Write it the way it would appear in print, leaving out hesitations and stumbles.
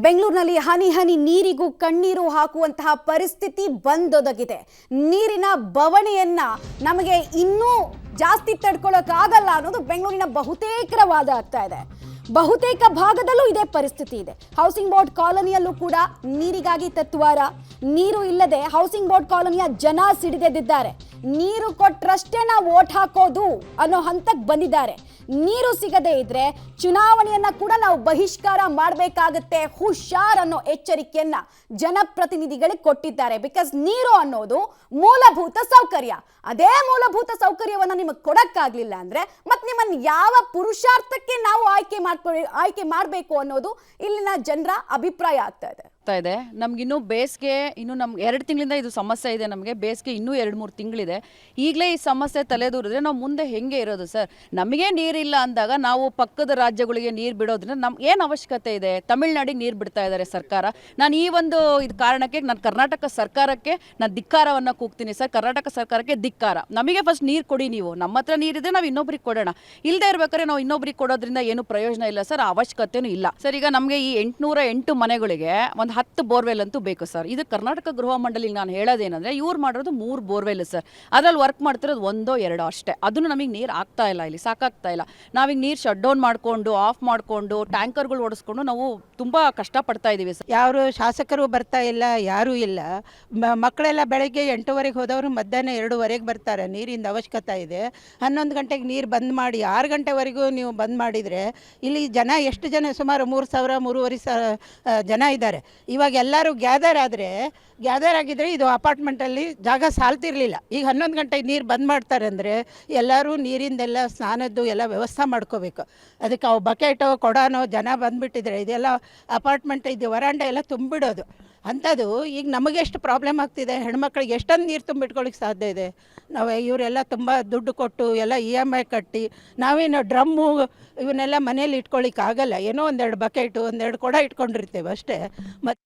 ಬೆಂಗಳೂರಿನಲ್ಲಿ ಹನಿ ಹನಿ ನೀರಿಗೂ ಕಣ್ಣೀರು ಹಾಕುವಂತಹ ಪರಿಸ್ಥಿತಿ ಬಂದೊದಗಿದೆ. ನೀರಿನ ಬವಣೆಯನ್ನ ನಮಗೆ ಇನ್ನೂ ಜಾಸ್ತಿ ತಡ್ಕೊಳ್ಳೋಕ್ಕಾಗಲ್ಲ ಅನ್ನೋದು ಬೆಂಗಳೂರಿನ ಬಹುತೇಕರ ವಾದ ಆಗ್ತಾ ಇದೆ. ಬಹುತೇಕ ಭಾಗದಲ್ಲೂ ಇದೇ ಪರಿಸ್ಥಿತಿ ಇದೆ. ಹೌಸಿಂಗ್ ಬೋರ್ಡ್ ಕಾಲೋನಿಯಲ್ಲೂ ಕೂಡ ನೀರಿಗಾಗಿ ತತ್ವಾರ. ನೀರು ಇಲ್ಲದೆ ಹೌಸಿಂಗ್ ಬೋರ್ಡ್ ಕಾಲೋನಿಯ ಜನ ಸಿಡಿದೆದ್ದಿದ್ದಾರೆ. ನೀರು ಕೊಟ್ರಷ್ಟೇ ನಾವು ವೋಟ್ ಹಾಕೋದು ಅನ್ನೋ ಹಂತಕ್ಕೆ ಬಂದಿದ್ದಾರೆ. ನೀರು ಸಿಗದೇ ಇದ್ರೆ ಚುನಾವಣೆಯನ್ನ ಕೂಡ ನಾವು ಬಹಿಷ್ಕಾರ ಮಾಡಬೇಕಾಗುತ್ತೆ, ಹುಷಾರ್ ಅನ್ನೋ ಎಚ್ಚರಿಕೆಯನ್ನ ಜನಪ್ರತಿನಿಧಿಗಳಿಗೆ ಕೊಟ್ಟಿದ್ದಾರೆ. ಬಿಕಾಸ್ ನೀರು ಅನ್ನೋದು ಮೂಲಭೂತ ಸೌಕರ್ಯ. ಅದೇ ಮೂಲಭೂತ ಸೌಕರ್ಯವನ್ನ ನಿಮಗೆ ಕೊಡಕ್ಕಾಗ್ಲಿಲ್ಲ ಅಂದ್ರೆ ಮತ್ತೆ ನಿಮ್ಮನ್ನ ಯಾವ ಪುರುಷಾರ್ಥಕ್ಕೆ ನಾವು ಆಯ್ಕೆ ಮಾಡಬೇಕು ಅನ್ನೋದು ಇಲ್ಲಿನ ಜನರ ಅಭಿಪ್ರಾಯ ಆಗ್ತಾ ಇದೆ. ನಮ್ಗಿನ್ನೂ ಬೇಸಿಗೆ ಇನ್ನು ನಮ್ಗೆ 2 ತಿಂಗಳಿಂದ ಇದು ಸಮಸ್ಯೆ ಇದೆ. ನಮಗೆ ಬೇಸಿಗೆ ಇನ್ನೂ 2-3 ತಿಂಗಳಿದೆ. ಈಗಲೇ ಈ ಸಮಸ್ಯೆ ತಲೆದೂರಿದ್ರೆ ನಾವು ಮುಂದೆ ಹೆಂಗೆ ಇರೋದು ಸರ್? ನಮಗೆ ನೀರಿಲ್ಲ ಅಂದಾಗ ನಾವು ಪಕ್ಕದ ರಾಜ್ಯಗಳಿಗೆ ನೀರು ಬಿಡೋದ್ರಿಂದ ನಮ್ಗೆ ಏನು ಅವಶ್ಯಕತೆ ಇದೆ? ತಮಿಳ್ನಾಡಿಗೆ ನೀರು ಬಿಡ್ತಾ ಇದ್ದಾರೆ ಸರ್ಕಾರ. ನಾನು ಈ ಒಂದು ಇದು ಕಾರಣಕ್ಕೆ ನಾನು ಕರ್ನಾಟಕ ಸರ್ಕಾರಕ್ಕೆ ನಾನು ಧಿಕ್ಕಾರವನ್ನು ಕೂಗ್ತೀನಿ ಸರ್. ಕರ್ನಾಟಕ ಸರ್ಕಾರಕ್ಕೆ ಧಿಕ್ಕಾರ. ನಮಗೆ ಫಸ್ಟ್ ನೀರು ಕೊಡಿ ನೀವು. ನಮ್ಮ ಹತ್ರ ನೀರಿದ್ರೆ ನಾವು ಇನ್ನೊಬ್ರಿಗೆ ಕೊಡೋಣ. ಇಲ್ಲದೆ ಇರ್ಬೇಕಾದ್ರೆ ನಾವು ಇನ್ನೊಬ್ರಿಗೆ ಕೊಡೋದ್ರಿಂದ ಏನು ಪ್ರಯೋಜನ ಇಲ್ಲ ಸರ್, ಅವಶ್ಯಕತೆನೂ ಇಲ್ಲ ಸರ್. ಈಗ ನಮಗೆ ಈ 808 ಮನೆಗಳಿಗೆ ಒಂದು 10 ಬೋರ್ವೆಲ್ ಅಂತೂ ಬೇಕು ಸರ್. ಇದು ಕರ್ನಾಟಕ ಗೃಹ ಮಂಡಳಿಗೆ ನಾನು ಹೇಳೋದೇನಂದ್ರೆ ಇವ್ರು ಮಾಡಿರೋದು 3 ಬೋರ್ವೆಲ್ ಸರ್. ಅದ್ರಲ್ಲಿ ವರ್ಕ್ ಮಾಡ್ತಿರೋದು 1-2 ಅಷ್ಟೇ. ಅದನ್ನು ನಮಗೆ ನೀರು ಆಗ್ತಾ ಇಲ್ಲ, ಇಲ್ಲಿ ಸಾಕಾಗ್ತಾ ಇಲ್ಲ. ನಾವೀಗ ನೀರು ಶಟ್ ಡೌನ್ ಮಾಡಿಕೊಂಡು ಆಫ್ ಮಾಡಿಕೊಂಡು ಟ್ಯಾಂಕರ್ಗಳು ಓಡಿಸ್ಕೊಂಡು ನಾವು ತುಂಬ ಕಷ್ಟಪಡ್ತಾ ಇದ್ದೀವಿ ಸರ್. ಯಾರು ಶಾಸಕರು ಬರ್ತಾ ಇಲ್ಲ, ಯಾರೂ ಇಲ್ಲ. ಮಕ್ಕಳೆಲ್ಲ ಬೆಳಗ್ಗೆ 8:00 ಹೋದವರು ಮಧ್ಯಾಹ್ನ 2:00 ಬರ್ತಾರೆ. ನೀರಿಂದ ಅವಶ್ಯಕತೆ ಇದೆ. 11 ಗಂಟೆಗೆ ನೀರು ಬಂದ್ ಮಾಡಿ 6 ಗಂಟೆವರೆಗೂ ನೀವು ಬಂದ್ ಮಾಡಿದರೆ ಇಲ್ಲಿ ಜನ ಎಷ್ಟು ಜನ? ಸುಮಾರು 3,000 3,500 ಜನ ಇದ್ದಾರೆ. ಇವಾಗ ಎಲ್ಲರೂ ಗ್ಯಾದರ್ ಆಗಿದ್ರೆ ಇದು ಅಪಾರ್ಟ್ಮೆಂಟಲ್ಲಿ ಜಾಗ ಸಾಲ್ತಿರ್ಲಿಲ್ಲ. ಈಗ 11 ಗಂಟೆಗೆ ನೀರು ಬಂದ್ ಮಾಡ್ತಾರೆ ಅಂದರೆ ಎಲ್ಲರೂ ನೀರಿಂದೆಲ್ಲ ಸ್ನಾನದ್ದು ಎಲ್ಲ ವ್ಯವಸ್ಥೆ ಮಾಡ್ಕೋಬೇಕು. ಅದಕ್ಕೆ ಅವು ಬಕೆಟೋ ಕೊಡೋನೋ ಜನ ಬಂದುಬಿಟ್ಟಿದ್ರೆ ಇದೆಲ್ಲ ಅಪಾರ್ಟ್ಮೆಂಟ್ ಇದು ವರಾಂಡ ಎಲ್ಲ ತುಂಬಿಡೋದು ಅಂಥದ್ದು. ಈಗ ನಮಗೆ ಎಷ್ಟು ಪ್ರಾಬ್ಲಮ್ ಆಗ್ತಿದೆ, ಹೆಣ್ಮಕ್ಳಿಗೆ ಎಷ್ಟೊಂದು ನೀರು ತುಂಬಿಟ್ಕೊಳ್ಳಿಕ್ಕೆ ಸಾಧ್ಯ ಇದೆ. ನಾವು ಇವರೆಲ್ಲ ತುಂಬ ದುಡ್ಡು ಕೊಟ್ಟು ಎಲ್ಲ EMI ಕಟ್ಟಿ ನಾವೇನು ಡ್ರಮ್ಮು ಇವನ್ನೆಲ್ಲ ಮನೇಲಿ ಇಟ್ಕೊಳ್ಳಿಕ್ಕೆ ಆಗಲ್ಲ. ಏನೋ 1-2 ಬಕೆಟು 1-2 ಕೊಡ ಇಟ್ಕೊಂಡಿರ್ತೇವೆ ಅಷ್ಟೇ. ಮತ್ತು